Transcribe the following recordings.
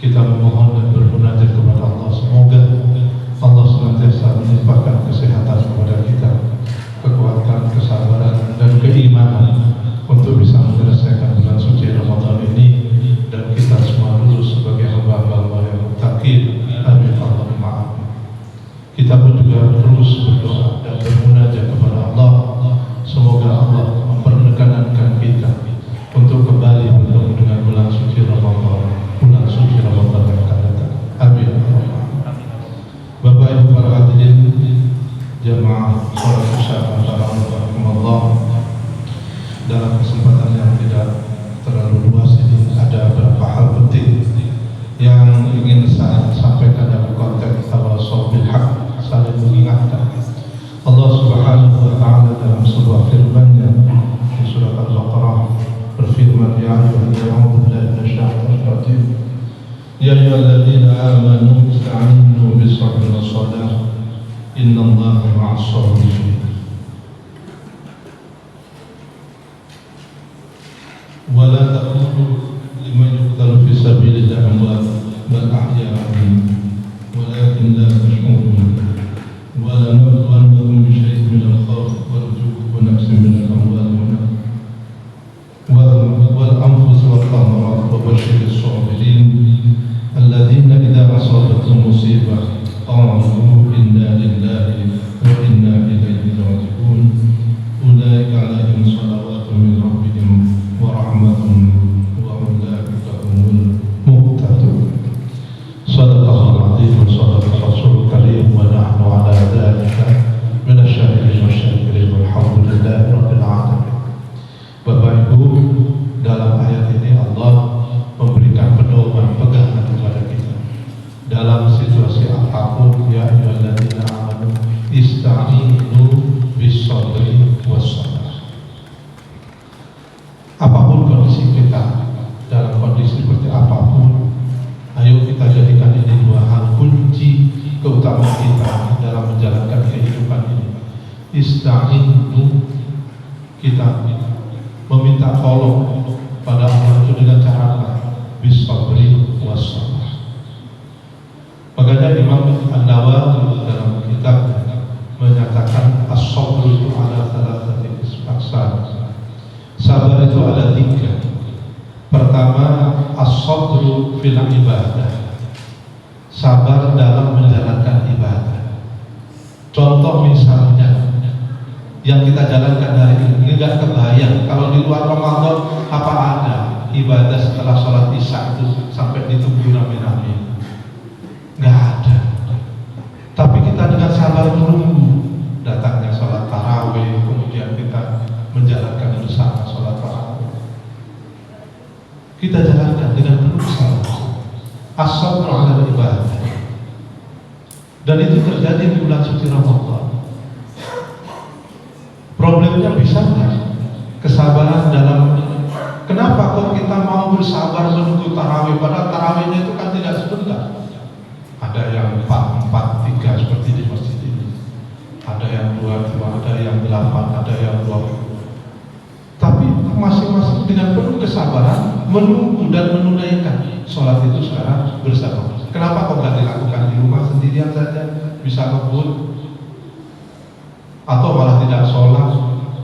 kita memohon dan bermunajat kepada Allah, semoga Allah senantiasa melimpahkan kesehatan kepada kita, kekuatan, kesabaran, dan keimanan untuk bisa menyelesaikan bulan suci Ramadan ini, dan kita semua lulus sebagai hamba-hamba yang muttaqin. Amin Allahumma amin. Kita pun juga terus berdoa dan bermunajat kepada Allah, semoga Allah memperkenankan kita untuk kembali bertemu dengan bulan suci Ramadan, bulan suci Ramadan yang akan datang. Amin. Bapak Ibu para hadirin jamaah salat Isya rahimakumullah, dalam kesempatan yang tidak terlalu luas ini ada beberapa hal penting yang ingin saya sampaikan dalam konteks tawasul bil haq, saling mengingatkan. Allah Subhanahu wa taala dalam sebuah firman-Nya di surat Al-Baqarah berfirman, ya ayyuhalladzina amanu ya ayyuhalladzina amanu ista'inu bis-sabri was-salah innallaha ma'as-sabirin wa la taqulu liman yuqtalu fi sabilillahi amwat bal ahya'un walakin la tash'urun wa la nabluwannakum bi syai'in min al-khawfi wal-ju'i wa naqsin min al-amwali والأنفس والثمرات وبشر الصابرين الذين إذا أصابتهم مصيبة قالوا إنا لله وإنا إليه راجعون أولئك عليهم صلوات من ربهم ورحمة وأولئك هم المهتدون. صدق الله العظيم وصدق الرسول الكريم ونحن على ذلك من الشاهدين والشاكرين والحمد لله رب العالمين. Bapak Ibu, dalam ayat ini Allah memberikan pedoman pegangan kepada kita dalam situasi apapun. Ya ayyuhalladzina amanu ista'inu bis-sabri was-salah. Apapun kondisi kita, dalam kondisi seperti apapun, ayo kita jadikan ini dua hal kunci keutamaan kita dalam menjalankan kehidupan ini. Ista'inu, kita meminta tolong pada Allah itu dengan cara apa? Bis-sabri was-salah. Makanya Imam An-Nawawi dalam kitab menyatakan as-sabru itu ada thalathati aqsam. Sabar itu ada tiga. Pertama, as-sabru fil ibadah. Sabar dalam menjalankan ibadah. Contoh misalnya yang kita jalankan hari ini nggak kebayang kalau di luar Ramadan apa ada ibadah setelah sholat Isya itu sampai ditunggu rame-rame, nggak ada. Tapi kita dengan sabar menunggu datangnya sholat tarawih, kemudian kita menjalankan bersama sholat tarawih. Kita jalankan dengan penuh sabar, as-sabru 'ala ibadah, dan itu terjadi di bulan suci Ramadan. Problemnya bisa nggak kesabaran dalam, kenapa kok kita mau bersabar menunggu tarawih, padahal tarawihnya itu kan tidak sebentar. Ada yang 4-4-3 seperti di masjid ini, ada yang 2-2, ada yang 8, ada yang 20. Tapi masing-masing dengan penuh kesabaran menunggu dan menunaikan sholat itu sekarang bersama. Kenapa kok nggak dilakukan di rumah sendirian saja, bisa ngebut atau malah tidak sholat?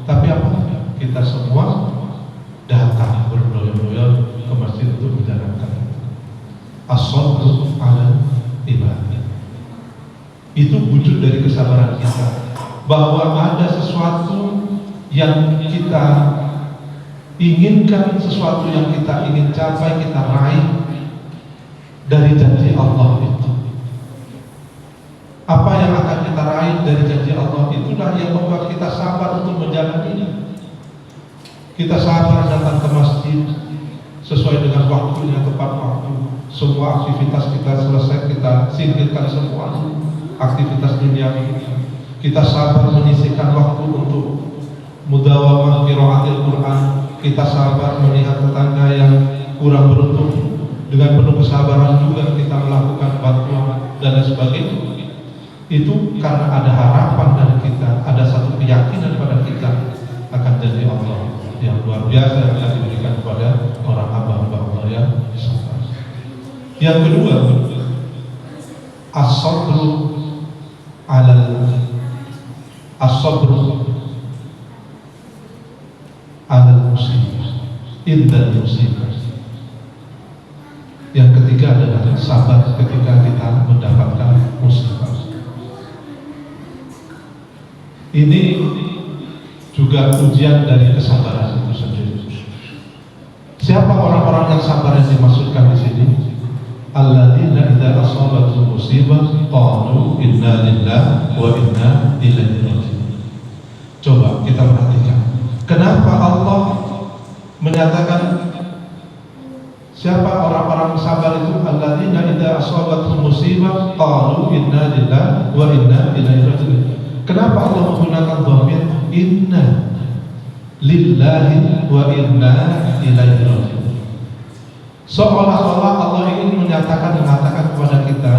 Tapi apa? Kita semua datang berloyal-loyal ke masjid untuk menjalankan as-sabru 'ala ibadah. Itu wujud dari kesabaran kita, bahwa ada sesuatu yang kita inginkan, sesuatu yang kita ingin capai, kita raih dari janji Allah itu. Apa yang akan kita raih dari janji Allah itulah yang membuat kita sabar untuk menjalaninya. Kita sabar datang ke masjid sesuai dengan waktunya, tepat waktu. Semua aktivitas kita selesai, kita singkirkan semua aktivitas dunia ini. Kita sabar menyisihkan waktu untuk mudawamah qiraatil Quran. Kita sabar melihat tetangga yang kurang beruntung, dengan penuh kesabaran juga kita melakukan bantuan dan lain sebagainya. Itu karena ada harapan dari kita, ada satu keyakinan pada kita akan janji Allah yang luar biasa yang akan diberikan kepada orang hamba-hamba Allah yang sabar. Yang kedua, as-sabru alal musibah, indal musibah. Yang ketiga adalah sabar ketika kita mendapatkan musibah. Ini juga ujian dari kesabaran itu sendiri. Siapa orang-orang yang sabar yang dimaksudkan di sini? Alladzina idza asabatuhum musibah qalu inna lillahi wa inna ilaihi raji'un. Coba kita perhatikan, kenapa Allah menyatakan siapa orang-orang sabar itu? Alladzina idza asabatuhum musibah qalu inna lillahi wa inna ilaihi raji'un. Kenapa Allah menggunakan dhamir inna lillahi wa inna ilaihi raji'un? Seolah-olah Allah ingin mengatakan kepada kita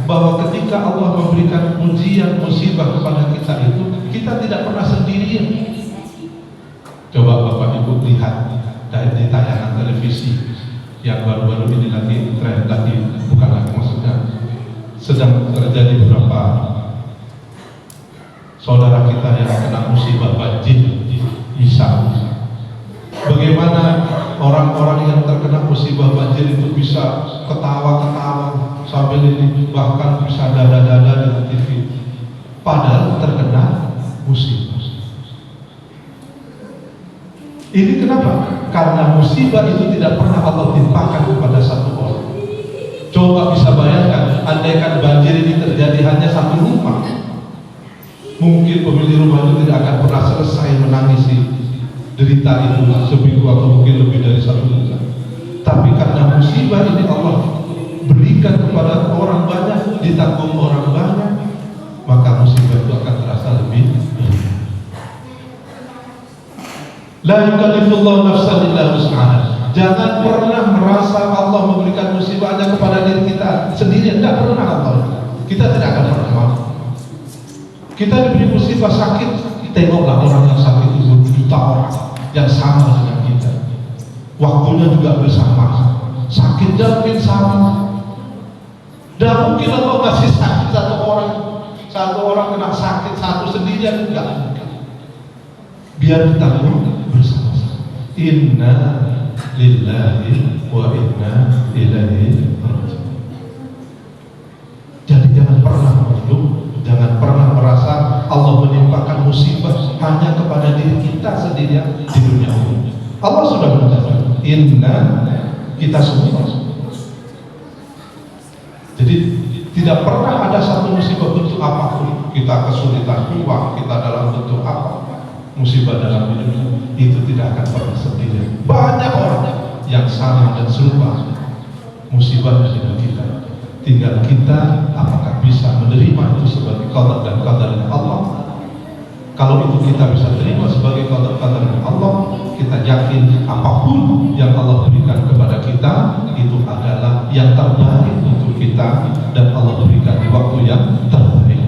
bahwa ketika Allah memberikan ujian musibah kepada kita itu, kita tidak pernah sendirian. Coba Bapak Ibu lihat di tayangan televisi yang baru-baru ini lagi tren, bukan lagi maksudnya, sedang terjadi beberapa saudara kita yang kena musibah banjir. Misalnya, bagaimana orang-orang yang terkena musibah banjir itu bisa ketawa-ketawa sambil ini, bahkan bisa dada-dada di TV, padahal terkena musibah. Ini kenapa? Karena musibah itu tidak pernah Allah timpakan kepada satu orang. Coba bisa bayangkan, andaikan banjir ini terjadi hanya satu rumah, mungkin pemilik rumah itu tidak akan pernah selesai menangisi derita itu seminggu atau mungkin lebih dari 1 bulan. Tapi karena musibah ini Allah berikan kepada orang banyak, ditanggung orang banyak, maka musibah itu akan terasa lebih ringan. La yukallifullahu nafsan illa wus'aha. Jangan pernah merasa Allah memberikan musibah hanya kepada diri kita sendiri. Tidak pernah Allah. Kita tidak akan pernah mau. Kita diberi musibah sakit, tengoklah orang yang sakit itu juta orang yang sama dengan kita, waktunya juga bersama, sakitnya mungkin sama. Dan mungkin Allah ngasih sakit satu orang kena sakit satu sendirian, enggak mungkin. Biar kita bersama-sama. Inna lillahi wa inna ilaihi raji'un. Jadi jangan pernah mengeluh, jangan pernah merasa Allah menimpakan musibah hanya kepada diri kita sendirian di dunia ini. Allah sudah mencatat inna kita semua. Jadi tidak pernah ada satu musibah bentuk apapun, kita kesulitan uang, kita dalam bentuk apa, musibah dalam hidup itu tidak akan pernah sendirian. Banyak orang yang sama dan serupa musibah di hidup kita. Tinggal kita apakah bisa menerima itu sebagai qada dan qadarnya Allah. Kalau itu kita bisa terima sebagai qada dan qadarnya Allah, kita yakin apapun yang Allah berikan kepada kita itu adalah yang terbaik untuk kita, dan Allah berikan di waktu yang terbaik.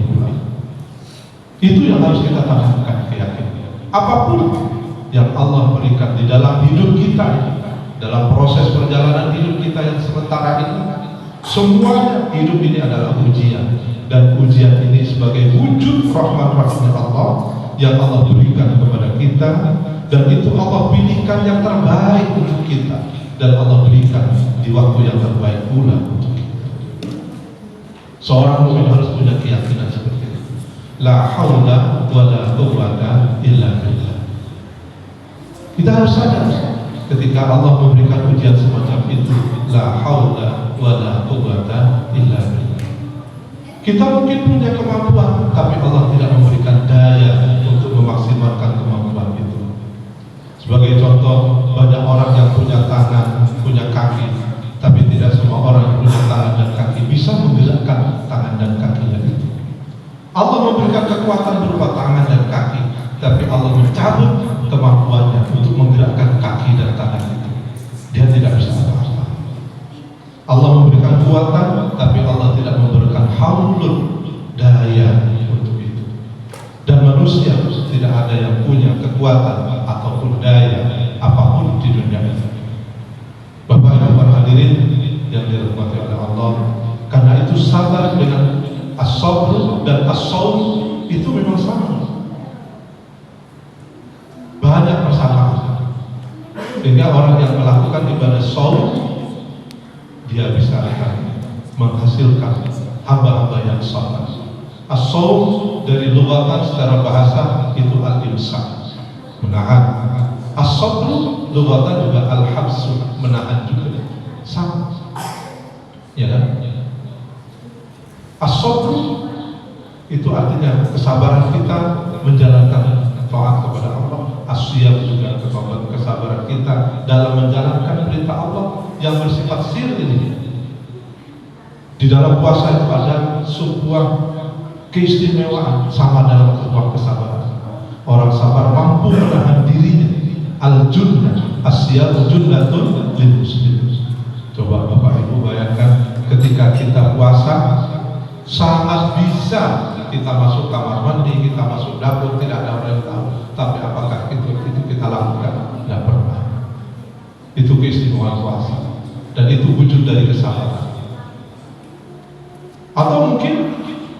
Itu yang harus kita tanamkan keyakinan. Apapun yang Allah berikan di dalam hidup kita, dalam proses perjalanan hidup kita yang sementara ini, semuanya hidup ini adalah ujian, dan ujian ini sebagai wujud rahmat rahmatnya Allah yang Allah berikan kepada kita, dan itu Allah pilihkan yang terbaik untuk kita, dan Allah berikan di waktu yang terbaik pula untuk kita. Seorang mukmin harus punya keyakinan seperti itu. La haula wa la quwwata illa billah. Kita harus sadar ketika Allah memberikan ujian semacam itu, la haula wala quwwata illa billah. Kita mungkin punya kemampuan, tapi Allah tidak memberikan daya untuk memaksimalkan kemampuan itu. Sebagai contoh, banyak orang yang punya tangan, punya kaki, tapi tidak semua orang yang punya tangan dan kaki bisa menggerakkan tangan dan kakinya itu. Allah memberikan kekuatan berupa tangan dan kaki, tapi Allah mencabut kemampuannya untuk menggerakkan kaki dan tangan itu. Dia tidak bisa apa-apa. Allah memberikan kekuatan, tapi Allah tidak memberikan haulun, daya untuk itu. Dan manusia tidak ada yang punya kekuatan ataupun daya apapun di dunia ini. Bapak Ibu hadirin yang dirahmati oleh Allah Allah. Karena itu sabar dengan as-sabr dan as-shaum itu memang sama, banyak persamaan. Sehingga orang yang melakukan ibadah shaum dia bisa akan menghasilkan hamba-hamba yang sabar. As-shaum dari lughatan secara bahasa itu al-imsak, menahan. As-sabr lughatan juga al-habsu, menahan juga, sama, ya kan? As-sabr itu artinya kesabaran kita menjalankan taat kepada Allah. As-siyam juga kesabaran kita dalam menjalankan perintah Allah yang bersifat sir ini. Di dalam puasa itu ada sebuah keistimewaan sama dalam sebuah kesabaran. Orang sabar mampu menahan dirinya. Al-junnah, as-siyamu junnatun lil muslim. Coba Bapak Ibu bayangkan ketika kita puasa, sangat bisa kita masuk kamar mandi, kita masuk dapur, tidak ada orang yang tahu. Tapi apakah itu kita lakukan? Tidak pernah. Itu keistimewaan puasa, dan itu wujud dari kesabaran. Atau mungkin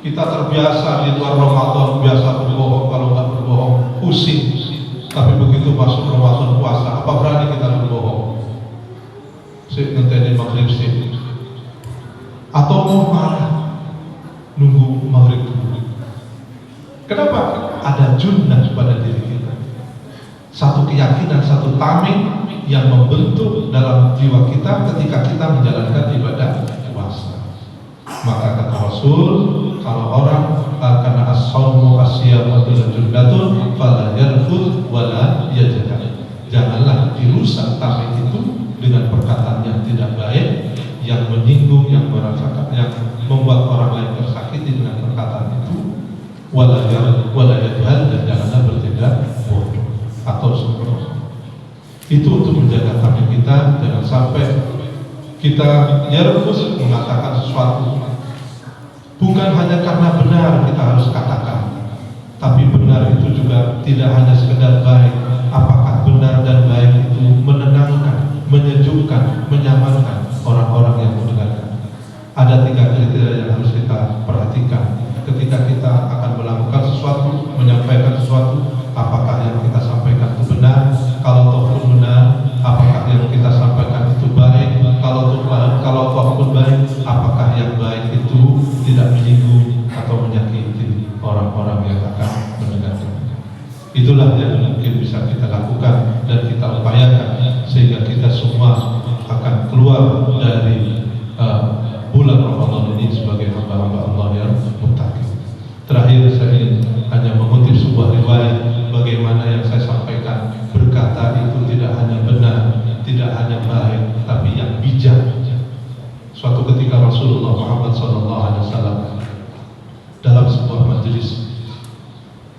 kita terbiasa di luar Ramadan biasa berbohong, kalau nggak berbohong pusing. Tapi begitu masuk Ramadan puasa, apa berani kita berbohong? Nanti maghrib sih. Atau mau marah nunggu maghrib dulu. Kenapa? Ada junnah pada diri kita. Satu keyakinan, satu tameng yang membentuk dalam jiwa kita ketika kita menjalankan ibadah puasa. Maka kata Rasul, kalau orang karena as-shaumu as-siyamu junnatun fala yarfud wala yajhal. Janganlah dirusak tameng itu dengan perkataan yang tidak baik, yang menyinggung, yang merasakan, yang membuat orang lain tersakiti dengan perkataan itu. Wala yajhal, dan janganlah bertindak bodoh atau sembrono. Itu untuk menjaga tameng kita, jangan sampai kita yarfud mengatakan sesuatu bukan hanya karena benar kita harus katakan, tapi benar itu juga tidak hanya sekedar baik. Apakah benar dan baik itu menenangkan, menyejukkan, menyamankan orang-orang yang mendengarkan? Ada 3 kriteria yang harus kita perhatikan ketika kita akan melakukan sesuatu, menyampaikan sesuatu. Apakah yang kita sampaikan itu benar? Kalau toh pun benar, apakah yang kita sampaikan itu baik? Kalau toh pun baik, apakah yang baik itu tidak menyinggung atau menyakiti orang-orang yang akan mendengarkan? Itulah yang mungkin bisa kita lakukan dan kita upayakan sehingga kita semua akan keluar dari bulan Ramadan ini sebagai hamba-hamba Allah yang muttaqin. Terakhir saya ingin hanya mengutip sebuah riwayat bagaimana yang saya sampaikan. Berkata itu tidak hanya benar, tidak hanya baik, tapi yang bijak. Suatu ketika Rasulullah Muhammad SAW dalam sebuah majelis,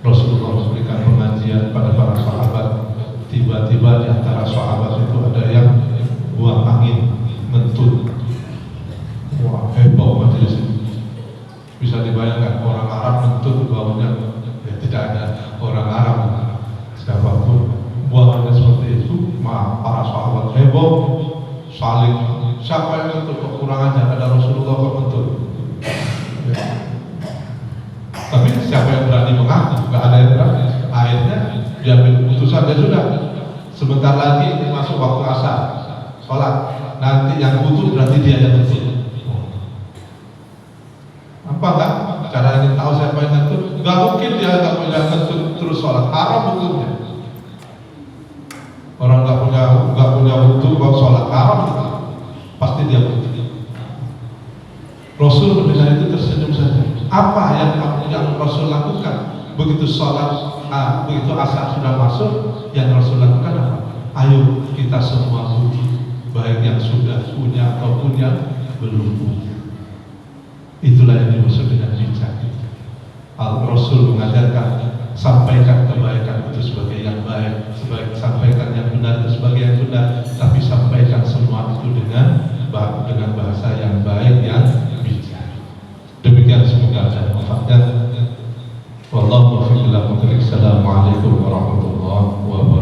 Rasulullah memberikan pengajian pada para sahabat. Tiba-tiba di antara sahabat itu ada yang buang angin, ngentut. Wah, heboh majelis itu. Bisa dibayangkan orang Arab ngentut baunya, ya tidak ada orang Arab siapapun buangannya seperti itu. Para sahabat heboh, saling, siapa yang ngentut, kekurangannya ada Rasulullah kok ngentut. Ya. Tapi siapa yang berani mengaku? Gak ada yang berani. Akhirnya diambil keputusan, ya sudah, sebentar lagi masuk waktu asar, sholat. Nanti yang butuh berarti dia yang ngentut. Apa enggak? Cara ingin tahu siapa yang ngentut? Gak mungkin dia gak punya ngentut terus sholat, haram hukumnya. Orang gak punya butuh kalau sholat, haram gitu. Pasti dia butuh. Rasul mendengar itu tersenyum saja. Apa yang Rasul lakukan? Begitu sholat, begitu asar sudah masuk, yang Rasul lakukan apa? Ayo kita semua puji, baik yang sudah punya ataupun yang belum punya. Itulah yang dimaksud dengan bijak. Al-Rasul mengajarkan, sampaikan kebaikan itu sebagai yang baik, sampaikan yang benar itu sebagai yang benar, tapi sampaikan semua itu dengan bahasa yang baik, yang bijak. Demikian, semoga ada manfaatnya. Wallahu a'lam bishawab. Assalamualaikum warahmatullahi wabarakatuh.